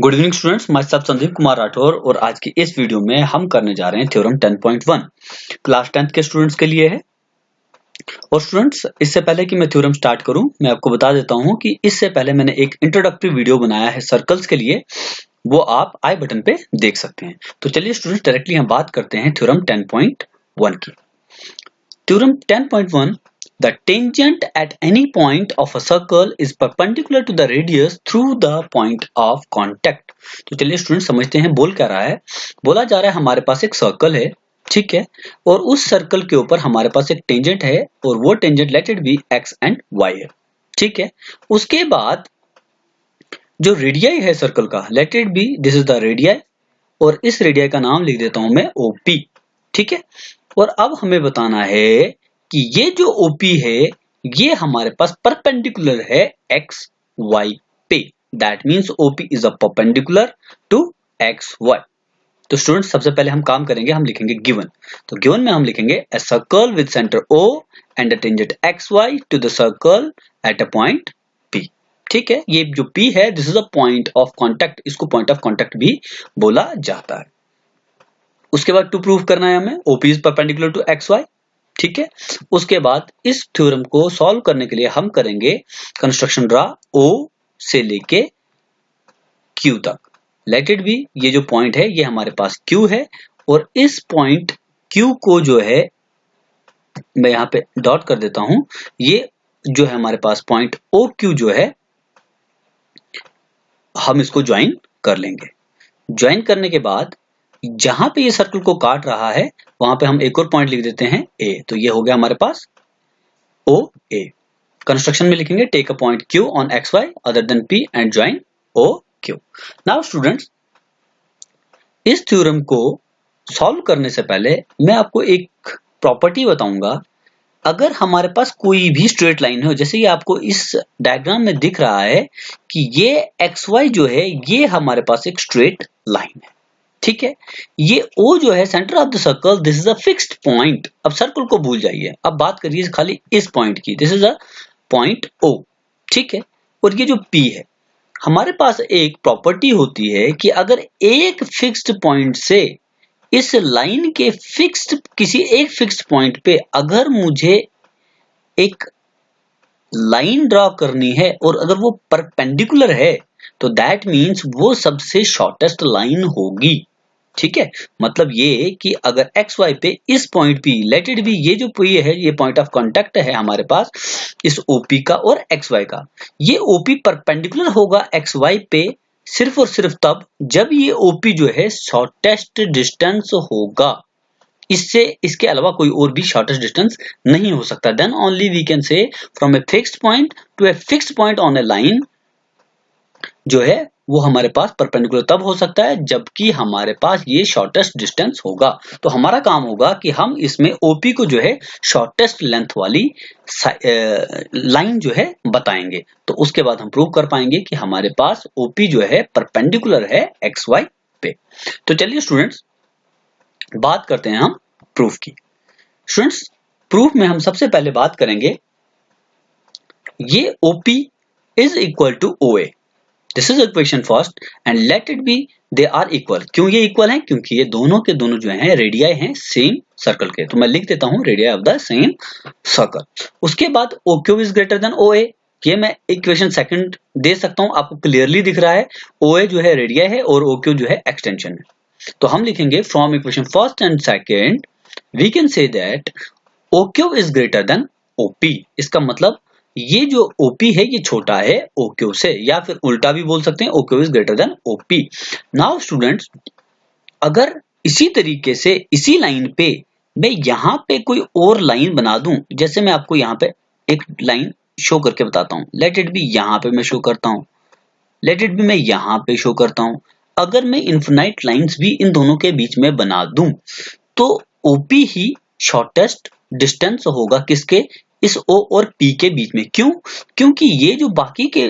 Good evening students, मैं सब संदीप कुमार राठौर और आज की इस वीडियो में हम करने जा रहे हैं थ्योरम 10.1 क्लास 10th के स्टूडेंट्स के लिए है। और स्टूडेंट्स, इससे पहले कि मैं थ्योरम स्टार्ट करूं, मैं आपको बता देता हूं कि इससे पहले मैंने एक इंट्रोडक्टरी वीडियो बनाया है सर्कल्स के लिए, वो आप आई बटन पे देख सकते हैं। तो चलिए स्टूडेंट्स, डायरेक्टली हम बात करते हैं थ्योरम 10.1 की। Theorem 10.1, the tangent at any point of a circle is perpendicular to the radius through the point of contact। तो चलिए स्टूडेंट समझते हैं बोल क्या रहा है। बोला जा रहा है हमारे पास एक सर्कल है, ठीक है, और उस सर्कल के ऊपर हमारे पास एक टेंजेंट है और वो tangent let it be X and Y है, ठीक है। उसके बाद जो रेडियाई है सर्कल का, late it B this is the radii, और इस रेडियाई का नाम लिख देता हूं मैं ओपी, ठीक है। और अब हमें बताना है कि ये जो OP है ये हमारे पास परपेंडिकुलर है एक्स वाई पे। That means OP is a perpendicular to X Y. तो स्टूडेंट्स, सबसे पहले हम काम करेंगे, हम लिखेंगे गिवन। तो गिवन में हम लिखेंगे a circle with centre O and a tangent X Y to the circle at a point P, ठीक है। ये जो P है this is a point of contact, इसको पॉइंट ऑफ कॉन्टैक्ट भी बोला जाता है। उसके बाद टू प्रूव करना है हमें OP is perpendicular to X Y, ठीक है। उसके बाद इस थ्योरम को सॉल्व करने के लिए हम करेंगे कंस्ट्रक्शन ड्रा O से लेके Q तक। लेट इट बी, ये जो पॉइंट है ये हमारे पास Q है, और इस पॉइंट Q को जो है मैं यहां पे डॉट कर देता हूं। ये जो है हमारे पास पॉइंट OQ जो है, हम इसको ज्वाइन कर लेंगे। ज्वाइन करने के बाद जहां पे ये सर्कल को काट रहा है वहां पे हम एक और पॉइंट लिख देते हैं A। तो ये हो गया हमारे पास OA। कंस्ट्रक्शन में लिखेंगे take a point Q on XY other than P and join OQ। Now students, इस थ्योरम को सॉल्व करने से पहले मैं आपको एक प्रॉपर्टी बताऊंगा। अगर हमारे पास कोई भी स्ट्रेट लाइन हो, जैसे ये आपको इस डायग्राम में दिख रहा है कि ये XY जो है ये हमारे पास एक स्ट्रेट लाइन है, ठीक है। ये O जो है centre of the circle, this is a fixed point. अब सर्कल को भूल जाइए, अब बात करिए खाली इस पॉइंट की, this is a point O, ठीक है। और ये जो P है, हमारे पास एक प्रॉपर्टी होती है कि अगर एक फिक्स्ड पॉइंट से इस लाइन के फिक्स्ड किसी एक फिक्स्ड पॉइंट पे अगर मुझे एक लाइन ड्रॉ करनी है और अगर वो परपेंडिकुलर है तो दैट मीन्स वो सबसे शॉर्टेस्ट लाइन होगी, ठीक है। मतलब ये कि अगर एक्स वाई पे इस point P, late it B ये जो P है ये पॉइंट ऑफ कांटेक्ट है हमारे पास इस OP का और एक्स वाई का, ये OP परपेंडिकुलर होगा एक्स वाई पे सिर्फ और सिर्फ तब जब ये OP जो है शॉर्टेस्ट डिस्टेंस होगा। इसके अलावा कोई और भी शॉर्टेस्ट डिस्टेंस नहीं हो सकता। Then only we can say from a fixed point to a fixed point on a line जो है वो हमारे पास परपेंडिकुलर तब हो सकता है जबकि हमारे पास ये शॉर्टेस्ट डिस्टेंस होगा। तो हमारा काम होगा कि हम इसमें OP को जो है शॉर्टेस्ट लेंथ वाली लाइन जो है बताएंगे। तो उसके बाद हम प्रूव कर पाएंगे कि हमारे पास OP जो है परपेंडिकुलर है XY पे। तो चलिए स्टूडेंट्स, बात करते हैं हम प्रूफ की। स्टूडेंट्स, प्रूफ में हम सबसे पहले बात करेंगे ये OP is equal to OA। This is equation first and let it be they are equal. क्यों ये इक्वल हैं? क्योंकि ये दोनों के दोनों जो हैं रेडियाई हैं सेम सर्कल के। तो मैं लिख देता हूं radii of the same circle. उसके बाद OQ is greater then OA। ये मैं इक्वेशन सेकंड दे सकता हूं, आपको क्लियरली दिख रहा है। OA जो है रेडियाई है और OQ जो है एक्सटेंशन है। तो हम लिखेंगे from equation first and second we can say that OQ is greater than OP। इसका मतलब ये जो OP है ये छोटा है OQ से, या फिर उल्टा भी बोल सकते हैं OQ is greater than OP। Now students, अगर इसी तरीके से इसी लाइन पे मैं यहाँ पे कोई और लाइन बना दूं, जैसे मैं आपको यहाँ पे एक लाइन शो करके बताता हूँ। लेट इट बी यहाँ पे मैं शो करता हूँ, लेट इट बी मैं यहाँ पे शो करता हूँ। अगर मैं इनफिनाइट लाइंस भी इन दोनों के बीच में बना दूं तो OP ही शॉर्टेस्ट डिस्टेंस होगा किसके, इस O और P के बीच में। क्यों? क्योंकि ये जो बाकी के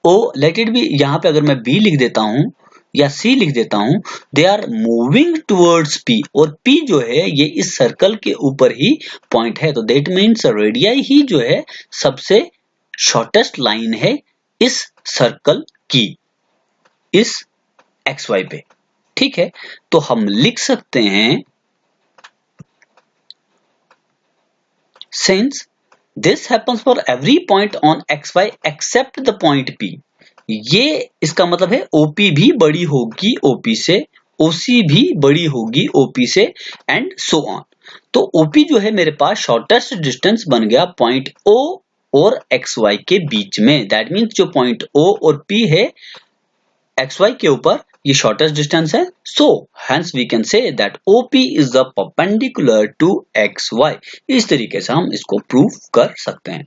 O, लेट इट बी यहाँ पे अगर मैं B लिख देता हूं या C लिख देता हूं, they are moving towards P, और P जो है ये इस सर्कल के ऊपर ही पॉइंट है। तो दैट मीन्स रेडियाई ही जो है सबसे शॉर्टेस्ट लाइन है इस सर्कल की। इस XY पे। ठीक है, तो हम लिख सकते हैं since this happens for every point on XY except the point P। ये इसका मतलब है OP भी बड़ी होगी OP से, OC भी बड़ी होगी OP से एंड सो ऑन। तो OP जो है मेरे पास शॉर्टेस्ट डिस्टेंस बन गया पॉइंट O और XY के बीच में। दैट मीन्स जो पॉइंट O और P है XY के ऊपर, ये शॉर्टेस्ट डिस्टेंस है। So hence we can say that OP is the perpendicular to XY। इस तरीके से हम इसको प्रूव कर सकते हैं।